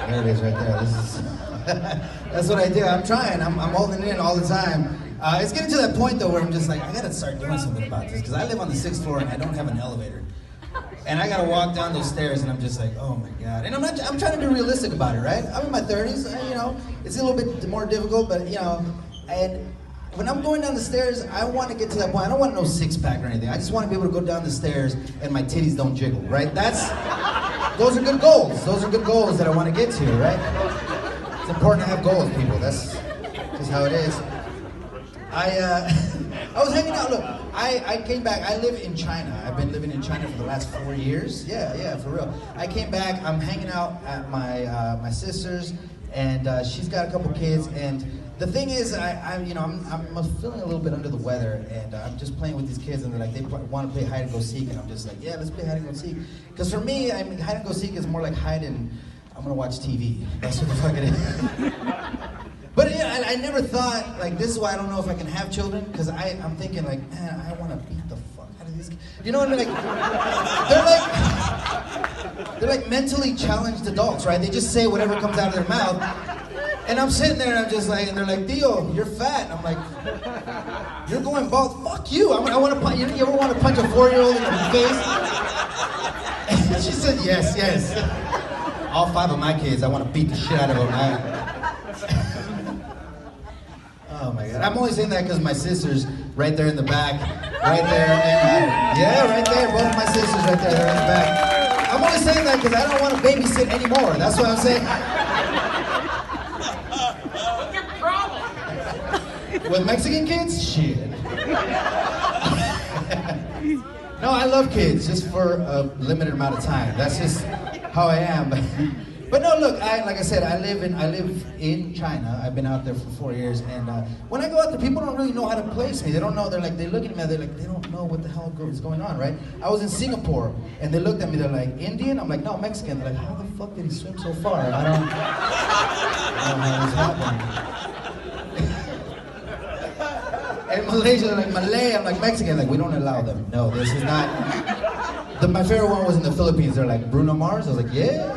There it is right there. This is that's what I do. I'm trying. I'm holding it in all the time. It's getting to that point though where I'm just like, I gotta start doing something about this because I live on the 6th floor and I don't have an elevator. And I gotta walk down those stairs and I'm just like, oh my God. And I'm trying to be realistic about it, right? I'm in my 30s, you know, it's a little bit more difficult, but you know, and when I'm going down the stairs, I want to get to that point. I don't want no six-pack or anything. I just want to be able to go down the stairs and my titties don't jiggle, right? Those are good goals. Those are good goals that I want to get to, right? It's important to have goals, people. That's just how it is. I was hanging out. Look, I came back. I live in China. I've been living in China for the last 4 years. Yeah, for real. I came back. I'm hanging out at my sister's, and she's got a couple kids. And the thing is, I'm feeling a little bit under the weather, and I'm just playing with these kids, and they're like, they want to play hide and go seek, and I'm just like, yeah, let's play hide and go seek. Because for me, I mean, hide and go seek is more like hide and I'm gonna watch TV. That's what the fuck it is. But yeah, I never thought, like, this is why I don't know if I can have children, because I'm thinking, like, man, I want to beat the fuck out of these kids. You know what I mean? Like, they're like mentally challenged adults, right? They just say whatever comes out of their mouth. And I'm sitting there and I'm just like, and they're like, Theo, you're fat. And I'm like, you're going bald. Fuck you. I want to punch. You ever want to punch a 4-year-old in the face? And she said, yes. All 5 of my kids, I want to beat the shit out of them. Oh my God. I'm only saying that because my sister's right there in the back. Right there. And, yeah, right there. Both of my sisters right there. They're in the back. I'm only saying that because I don't want to babysit anymore. That's what I'm saying. What's your problem? With Mexican kids? Shit. No, I love kids just for a limited amount of time. That's just how I am. But no, look, like I said, I live in China. I've been out there for 4 years, and when I go out there, people don't really know how to place me. They don't know. They're like, they look at me, they don't know what the hell is going on, right? I was in Singapore, and they looked at me. They're like, Indian? I'm like, no, Mexican. They're like, how the fuck did he swim so far? I don't know how this happened. In Malaysia, they're like, Malay. I'm like, Mexican. Like, we don't allow them. No, this is not. My favorite one was in the Philippines. They're like, Bruno Mars. I was like, yeah.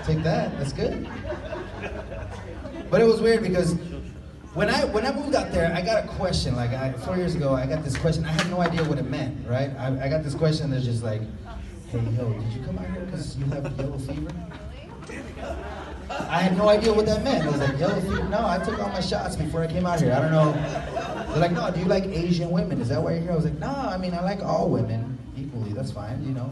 Take that. That's good. But it was weird because when I moved out there, I got a question. Like 4 years ago, I got this question. I had no idea what it meant, right? I got this question that's just like, hey, yo, did you come out here because you have yellow fever? I had no idea what that meant. I was like, yellow fever? No, I took all my shots before I came out here. I don't know. They're like, no, do you like Asian women? Is that why you're here? I was like, no, I mean, I like all women equally. That's fine, you know.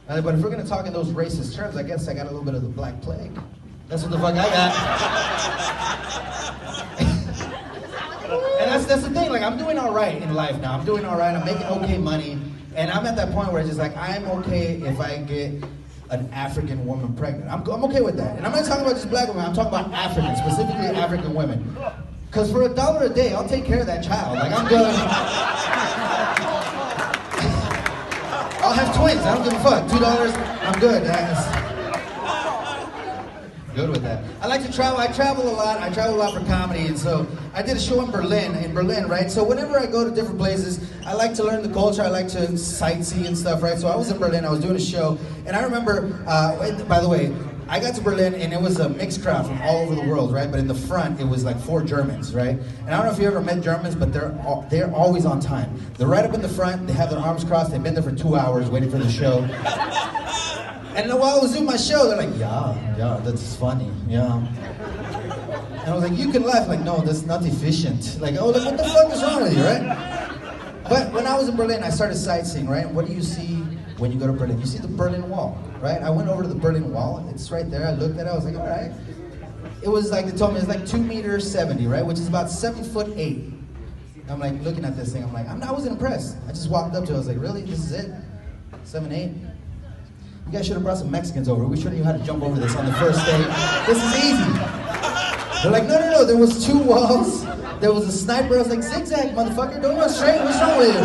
But if we're going to talk in those racist terms, I guess I got a little bit of the Black Plague. That's what the fuck I got. And that's the thing. Like, I'm doing all right in life now. I'm doing all right. I'm making okay money. And I'm at that point where it's just like, I'm okay if I get an African woman pregnant. I'm okay with that. And I'm not talking about just black women. I'm talking about African, specifically African women. Because for $1 a day, I'll take care of that child. Like, I'm good. I'll have twins. I don't give a fuck. $2, I'm good. Good with that. I like to travel. I travel a lot. I travel a lot for comedy, and so I did a show in Berlin, right? So whenever I go to different places, I like to learn the culture. I like to sightsee and stuff, right? So I was in Berlin. I was doing a show, and I remember. By the way, I got to Berlin, and it was a mixed crowd from all over the world, right? But in the front, it was like 4 Germans, right? And I don't know if you ever met Germans, but they're always on time. They're right up in the front. They have their arms crossed. They've been there for 2 hours waiting for the show. And while I was doing my show, they're like, yeah, that's funny, yeah. And I was like, you can laugh. Like, no, that's not efficient. Like, oh, like, what the fuck is wrong with you, right? But when I was in Berlin, I started sightseeing, right? What do you see when you go to Berlin? You see the Berlin Wall, right? I went over to the Berlin Wall. It's right there. I looked at it. I was like, all right. It was like, they told me it's like 2 meters 70, right? Which is about 7'8". I'm like looking at this thing. I'm like, I wasn't impressed. I just walked up to it. I was like, really? This is it? 7'8"? You guys should have brought some Mexicans over. We should have knew how to jump over this on the first day. This is easy. They're like, no. There was 2 walls. There was a sniper. I was like, zigzag, motherfucker. Don't go straight. What's wrong with you?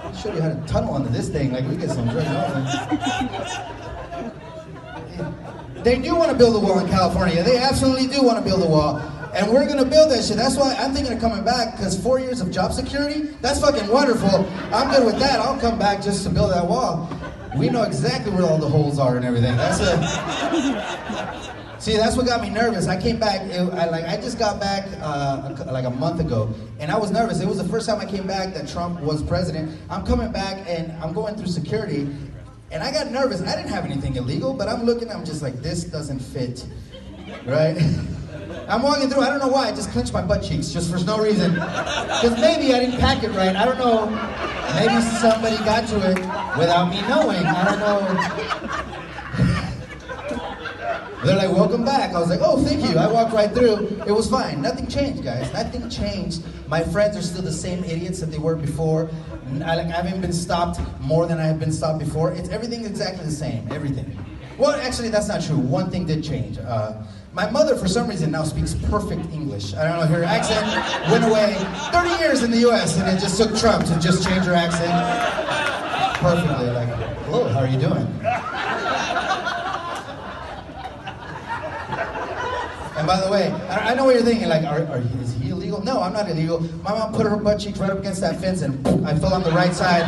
I'll show you how to tunnel under this thing. Like, we get some drugs. They do want to build a wall in California. They absolutely do want to build a wall. And we're going to build that shit. That's why I'm thinking of coming back, because 4 years of job security, that's fucking wonderful. I'm good with that. I'll come back just to build that wall. We know exactly where all the holes are and everything. See, that's what got me nervous. I came back, I just got back like a month ago, and I was nervous. It was the first time I came back that Trump was president. I'm coming back, and I'm going through security, and I got nervous. I didn't have anything illegal, but I'm looking, I'm just like, this doesn't fit, right? I'm walking through, I don't know why, I just clenched my butt cheeks, just for no reason. Because maybe I didn't pack it right, I don't know. Maybe somebody got to it without me knowing, I don't know. They're like, welcome back. I was like, oh, thank you. I walked right through. It was fine. Nothing changed, guys. Nothing changed. My friends are still the same idiots that they were before. I haven't been stopped more than I have been stopped before. Everything exactly the same. Everything. Well, actually, that's not true. One thing did change. My mother, for some reason, now speaks perfect English. I don't know, her accent went away 30 years in the US, and it just took Trump to just change her accent perfectly. Like, hello, how are you doing? And by the way, I know what you're thinking, like, is he illegal? No, I'm not illegal. My mom put her butt cheeks right up against that fence, and boom, I fell on the right side.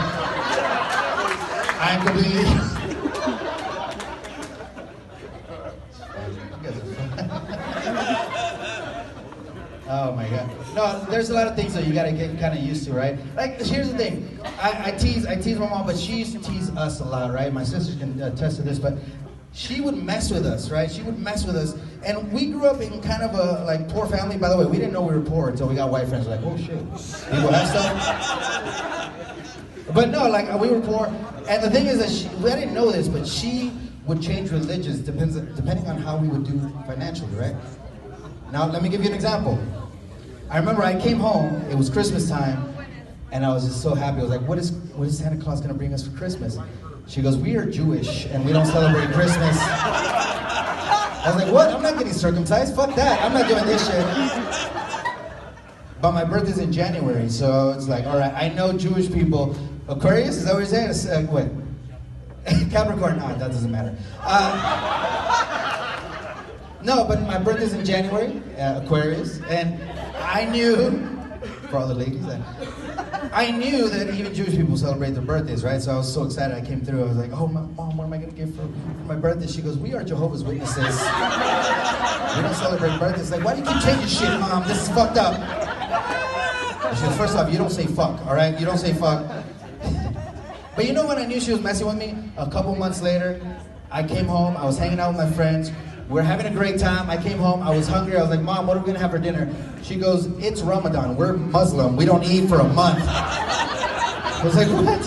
I'm completely... Oh my God. No, there's a lot of things that you gotta get kind of used to, right? Like, here's the thing. I tease my mom, but she used to tease us a lot, right? My sisters can attest to this, but she would mess with us, right? She would mess with us. And we grew up in kind of a, like, poor family. By the way, we didn't know we were poor until we got white friends. We're like, oh shit, people have stuff? But no, like, we were poor. And the thing is that I didn't know this, but she would change religions depending on how we would do financially, right? Now, let me give you an example. I remember I came home, it was Christmas time, and I was just so happy. I was like, what is Santa Claus gonna bring us for Christmas? She goes, we are Jewish, and we don't celebrate Christmas. I was like, what? I'm not getting circumcised, fuck that, I'm not doing this shit. But my birthday's in January, so it's like, all right, I know Jewish people. Aquarius, is that what you're saying? What? Capricorn, no, that doesn't matter. No, but my birthday's in January, Aquarius, and I knew, for all the ladies, I knew that even Jewish people celebrate their birthdays, right? So I was so excited I came through. I was like, oh, Mom, what am I going to give for my birthday? She goes, we are Jehovah's Witnesses. We don't celebrate birthdays. Like, why do you keep changing shit, Mom? This is fucked up. She goes, first off, you don't say fuck, all right? You don't say fuck. But you know when I knew she was messing with me? A couple months later, I came home, I was hanging out with my friends, we're having a great time. I came home, I was hungry, I was like, Mom, what are we gonna have for dinner? She goes, it's Ramadan, we're Muslim, we don't eat for a month. I was like, what?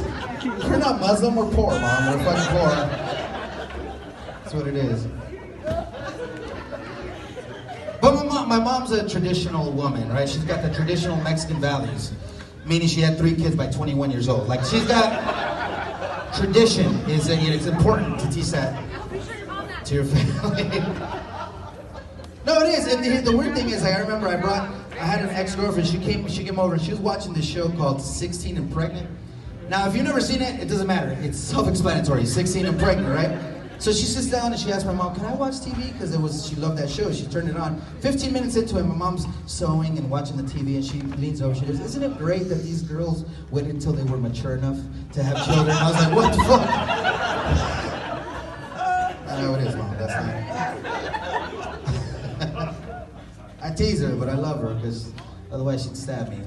We're not Muslim, we're poor, Mom, we're fucking poor. That's what it is. But my mom's a traditional woman, right? She's got the traditional Mexican values, meaning she had 3 kids by 21 years old. Like, she's got tradition, it's important to teach that to your family. No, it is. And the weird thing is, I remember I had an ex-girlfriend. She came over and she was watching this show called 16 and Pregnant. Now, if you've never seen it, it doesn't matter. It's self-explanatory. 16 and Pregnant, right? So she sits down and she asks my mom, "Can I watch TV?" Because she loved that show. She turned it on. 15 minutes into it, my mom's sewing and watching the TV, and she leans over. She goes, "Isn't it great that these girls waited until they were mature enough to have children?" I was like, "What the fuck?" I know it is, Mom. That's not. I tease her, but I love her because otherwise she'd stab me.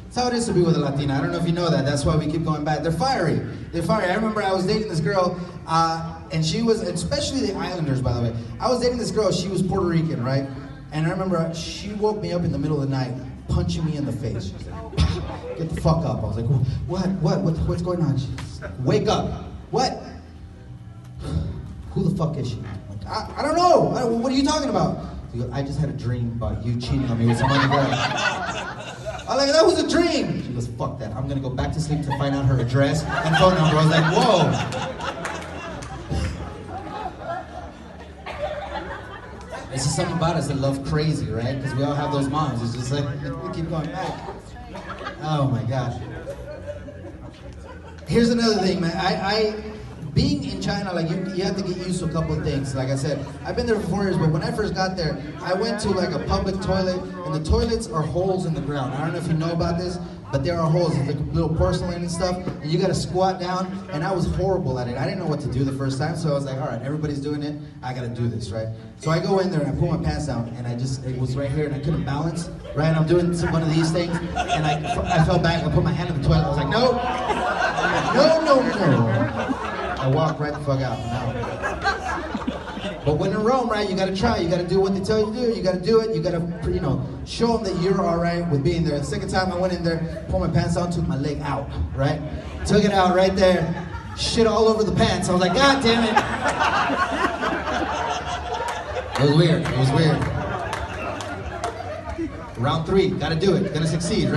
That's how it is to be with a Latina. I don't know if you know that. That's why we keep going back. They're fiery. They're fiery. I remember I was dating this girl, and she was, especially the Islanders, by the way. I was dating this girl. She was Puerto Rican, right? And I remember she woke me up in the middle of the night, punching me in the face. She was like, "Get the fuck up." I was like, what's going on? She's like, "Wake up." What? Who the fuck is she? I'm like, I don't know. What are you talking about? She goes, "I just had a dream about you cheating on me with some other girl." I was like, "That was a dream." She goes, "Fuck that. I'm gonna go back to sleep to find out her address and phone number." I was like, whoa. This is something about us that love crazy, right? Because we all have those moms. It's just like, we keep going back. Oh my gosh. Here's another thing, man. Being in China, like you have to get used to a couple of things. Like I said, I've been there for 4 years, but when I first got there, I went to like a public toilet, and the toilets are holes in the ground. I don't know if you know about this, but there are holes, like little porcelain and stuff, and you gotta squat down, and I was horrible at it. I didn't know what to do the first time, so I was like, all right, everybody's doing it, I gotta do this, right? So I go in there and I pull my pants down, and it was right here, and I couldn't balance, right? And I'm doing one of these things, and I fell back, I put my hand in the toilet, I was like, no, no, no, no. I walked right the fuck out. But when in Rome, right, you gotta try, you gotta do what they tell you to do, you gotta do it, you gotta, show them that you're all right with being there. The second time I went in there, pulled my pants down, took my leg out, right? Took it out right there, shit all over the pants. I was like, God damn it. It was weird, Round 3, gotta do it, gotta succeed, right?